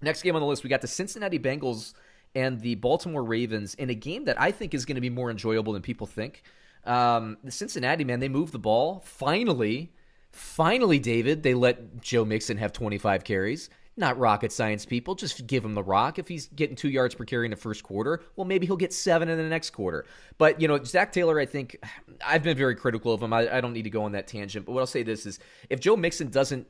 Next game on the list, we got the Cincinnati Bengals and the Baltimore Ravens in a game that I think is going to be more enjoyable than people think. The Cincinnati, man, they moved the ball. Finally, David, they let Joe Mixon have 25 carries. Not rocket science, people. Just give him the rock. If he's getting 2 yards per carry in the first quarter, well, maybe he'll get 7 in the next quarter. But, Zach Taylor, I think, I've been very critical of him. I don't need to go on that tangent. But what I'll say this is, if Joe Mixon doesn't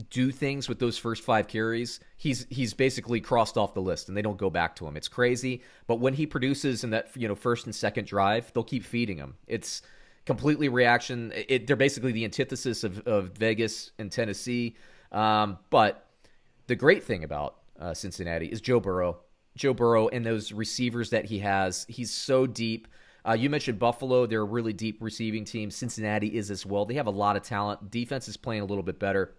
do things with those first 5 carries, he's basically crossed off the list and they don't go back to him. It's crazy. But when he produces in that, first and second drive, they'll keep feeding him. It's completely reaction. They're basically the antithesis of Vegas and Tennessee. But the great thing about Cincinnati is Joe Burrow. Joe Burrow and those receivers that he has. He's so deep. You mentioned Buffalo. They're a really deep receiving team. Cincinnati is as well. They have a lot of talent. Defense is playing a little bit better.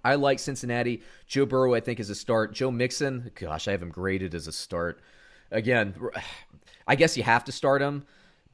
I like Cincinnati. Joe Burrow, I think, is a start. Joe Mixon, gosh, I have him graded as a start. Again, I guess you have to start him,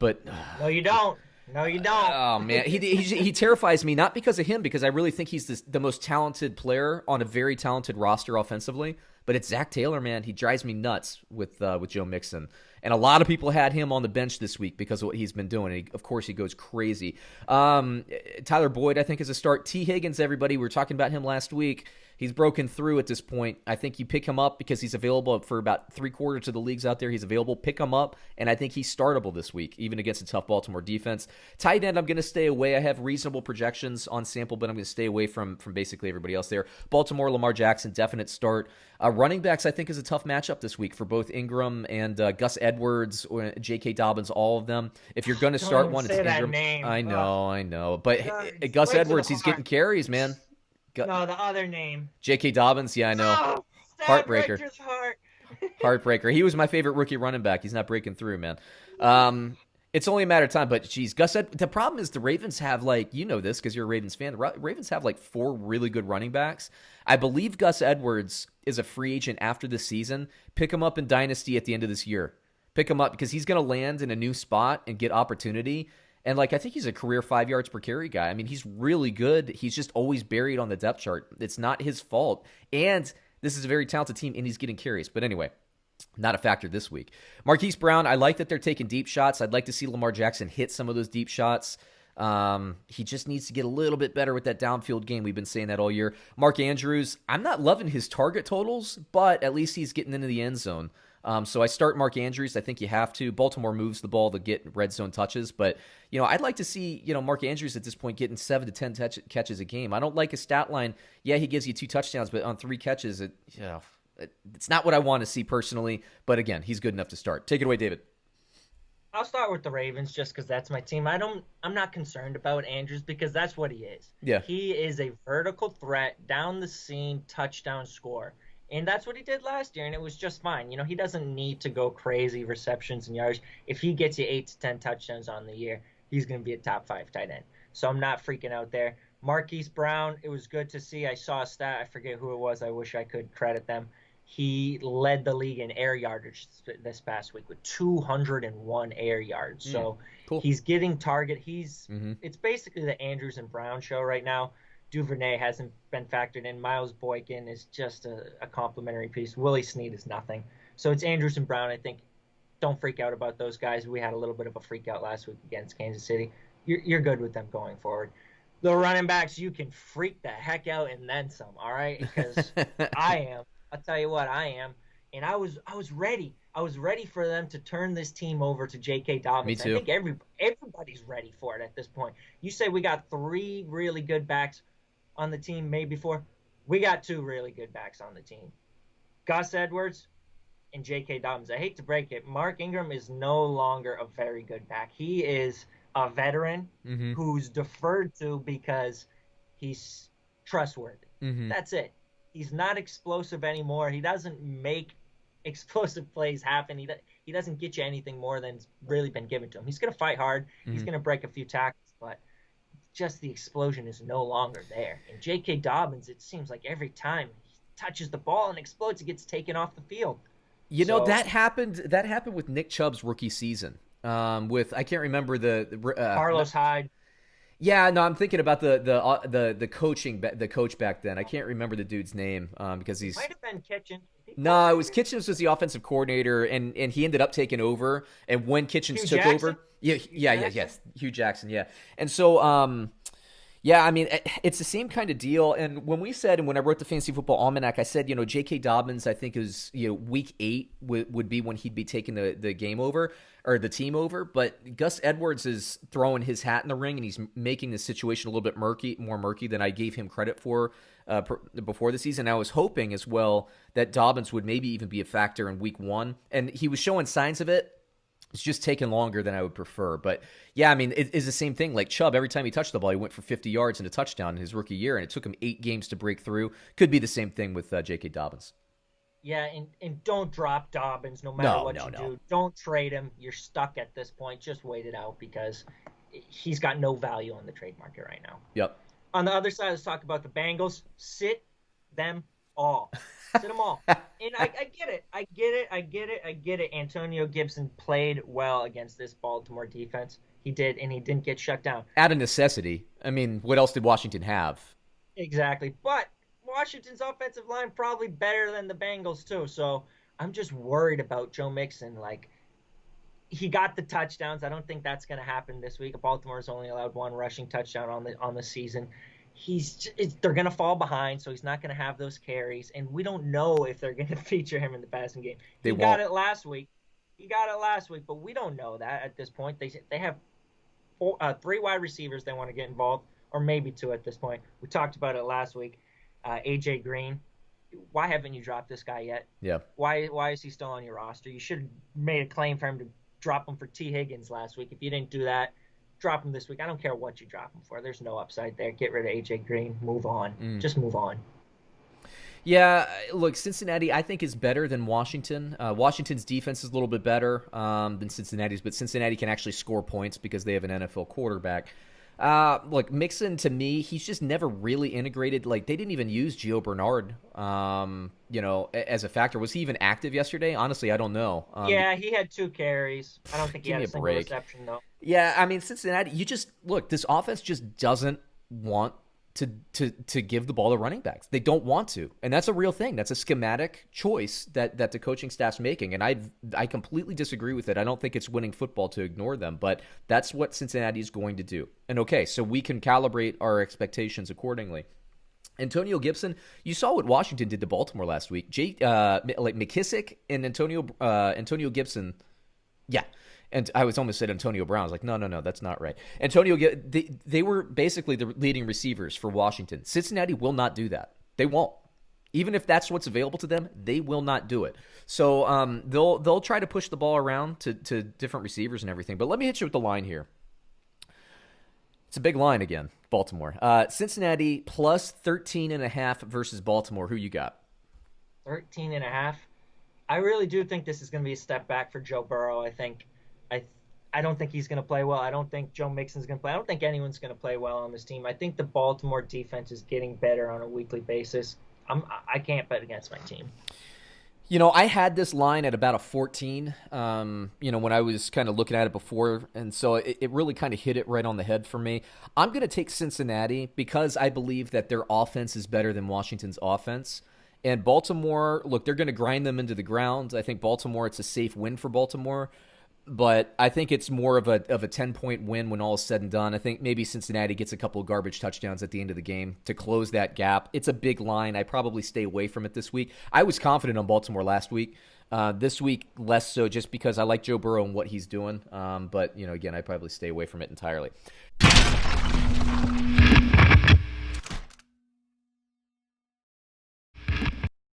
but no, you don't. No, you don't. Oh, man. He terrifies me, not because of him, because I really think he's the most talented player on a very talented roster offensively. But it's Zach Taylor, man. He drives me nuts with Joe Mixon. And a lot of people had him on the bench this week because of what he's been doing. And of course, he goes crazy. Tyler Boyd, I think, is a start. T. Higgins, everybody, we were talking about him last week. He's broken through at this point. I think you pick him up because he's available for about 3/4 of the leagues out there. He's available. Pick him up, and I think he's startable this week, even against a tough Baltimore defense. Tight end, I'm going to stay away. I have reasonable projections on sample, but I'm going to stay away from basically everybody else there. Baltimore, Lamar Jackson, definite start. Running backs, I think, is a tough matchup this week for both Ingram and Gus Edwards or JK Dobbins, all of them. If you're going to start one, it's Ingram. I know. But Gus Edwards, he's getting carries, man. No, the other name. JK Dobbins, yeah, I know. Oh, Heartbreaker. Heart. Heartbreaker. He was my favorite rookie running back. He's not breaking through, man. It's only a matter of time, but geez, the problem is the Ravens have, this because you're a Ravens fan. The Ravens have 4 really good running backs. I believe Gus Edwards is a free agent after this season. Pick him up in Dynasty at the end of this year. Pick him up because he's going to land in a new spot and get opportunity. And, I think he's a career 5 yards per carry guy. I mean, he's really good. He's just always buried on the depth chart. It's not his fault. And this is a very talented team, and he's getting carries. But anyway, not a factor this week. Marquise Brown, I like that they're taking deep shots. I'd like to see Lamar Jackson hit some of those deep shots. He just needs to get a little bit better with that downfield game. We've been saying that all year. Mark Andrews, I'm not loving his target totals, but at least he's getting into the end zone. So I start Mark Andrews. I think you have to. Baltimore moves the ball to get red zone touches, but I'd like to see Mark Andrews at this point getting 7 to 10 catches a game. I don't like his stat line. Yeah, he gives you 2 touchdowns, but on 3 catches, it's not what I want to see personally. But again, he's good enough to start. Take it away, David. I'll start with the Ravens just because that's my team. I'm not concerned about Andrews because that's what he is. Yeah, he is a vertical threat, down the seam, touchdown scorer. And that's what he did last year, and it was just fine. He doesn't need to go crazy receptions and yards. If he gets you 8 to 10 touchdowns on the year, he's going to be a top 5 tight end. So I'm not freaking out there. Marquise Brown, it was good to see. I saw a stat. I forget who it was. I wish I could credit them. He led the league in air yardage this past week with 201 air yards. So cool. He's getting target. It's basically the Andrews and Brown show right now. Duvernay hasn't been factored in. Miles Boykin is just a complimentary piece. Willie Snead is nothing. So it's Andrews and Brown. I think don't freak out about those guys. We had a little bit of a freak out last week against Kansas City. You're good with them going forward. The running backs, you can freak the heck out and then some, all right? Because I am. I'll tell you what, I am. And I was ready. I was ready for them to turn this team over to JK Dobbins. Me too. I think everybody's ready for it at this point. You say we got 3 really good backs on the team, maybe 4. We got 2 really good backs on the team. Gus Edwards and JK Dobbins. I hate to break it. Mark Ingram is no longer a very good back. He is a veteran who's deferred to because he's trustworthy. That's it. He's not explosive anymore. He doesn't make explosive plays happen. He doesn't get you anything more than's really been given to him. He's going to fight hard. He's going to break a few tackles, but just the explosion is no longer there. And J.K. Dobbins, it seems like every time he touches the ball and explodes, it gets taken off the field. That happened with Nick Chubb's rookie season. With I can't remember the Carlos Hyde. Yeah, no, I'm thinking about the coach back then. I can't remember the dude's name because he's Might have been Kitchen. No, it was Kitchens was the offensive coordinator, and he ended up taking over. And when Kitchens Hugh took Jackson? over, yes, Hugh Jackson, yeah. And so, yeah, I mean, it's the same kind of deal. And when we said, and when I wrote the Fantasy Football Almanac, I said, JK Dobbins, I think is, week 8 would be when he'd be taking the game over or the team over. But Gus Edwards is throwing his hat in the ring, and he's making the situation a little bit more murky than I gave him credit for before the season. I was hoping as well that Dobbins would maybe even be a factor in week 1, and he was showing signs of it. It's just taking longer than I would prefer. But, yeah, I mean, it is the same thing. Like Chubb, every time he touched the ball, he went for 50 yards and a touchdown in his rookie year, and it took him 8 games to break through. Could be the same thing with J.K. Dobbins. Yeah, and don't drop Dobbins no matter what you do. Don't trade him. You're stuck at this point. Just wait it out because he's got no value on the trade market right now. Yep. On the other side, let's talk about the Bengals. Sit them all. Sit them all. And I get it. I get it. Antonio Gibson played well against this Baltimore defense. He did, and he didn't get shut down. Out of necessity. I mean, what else did Washington have? Exactly. But Washington's offensive line probably better than the Bengals, too. So I'm just worried about Joe Mixon. Like, he got the touchdowns. I don't think that's going to happen this week. Baltimore's only allowed 1 rushing touchdown on the season. They're going to fall behind, so he's not going to have those carries, and we don't know if they're going to feature him in the passing game. He got it last week, but we don't know that at this point. They have 3 wide receivers they want to get involved, or maybe 2 at this point. We talked about it last week. AJ Green, why haven't you dropped this guy yet? Yeah. Why is he still on your roster? You should have made a claim for him to drop him for T. Higgins last week. If you didn't do that, drop him this week. I don't care what you drop him for. There's no upside there. Get rid of AJ Green. Move on. Just move on. Yeah, look, Cincinnati I think is better than Washington. Washington's defense is a little bit better than Cincinnati's, but Cincinnati can actually score points because they have an NFL quarterback. Look, Mixon, to me, he's just never really integrated. Like, they didn't even use Gio Bernard, as a factor. Was he even active yesterday? Honestly, I don't know. Yeah, he had 2 carries. I don't think he had a single reception, though. Yeah, I mean, Cincinnati, this offense just doesn't want to give the ball to running backs. They don't want to, and that's a real thing. That's a schematic choice that the coaching staff's making, and I completely disagree with it. I don't think it's winning football to ignore them, but that's what Cincinnati is going to do. And okay, so we can calibrate our expectations accordingly. Antonio Gibson, you saw what Washington did to Baltimore last week. McKissick and Antonio Gibson, yeah. And I was almost said Antonio Brown. I was like, no, that's not right. They were basically the leading receivers for Washington. Cincinnati will not do that. They won't. Even if that's what's available to them, they will not do it. So they'll try to push the ball around to different receivers and everything. But let me hit you with the line here. It's a big line again, Baltimore. Cincinnati plus 13.5 versus Baltimore. Who you got? 13.5. I really do think this is going to be a step back for Joe Burrow. I don't think he's going to play well. I don't think Joe Mixon's going to play. I don't think anyone's going to play well on this team. I think the Baltimore defense is getting better on a weekly basis. I can't bet against my team. I had this line at about a 14, when I was kind of looking at it before, and so it really kind of hit it right on the head for me. I'm going to take Cincinnati because I believe that their offense is better than Washington's offense. And Baltimore, look, they're going to grind them into the ground. I think Baltimore, it's a safe win for Baltimore. But I think it's more of a 10-point win when all is said and done. I think maybe Cincinnati gets a couple of garbage touchdowns at the end of the game to close that gap. It's a big line. I probably stay away from it this week. I was confident on Baltimore last week. This week, less so just because I like Joe Burrow and what he's doing. But, again, I probably stay away from it entirely.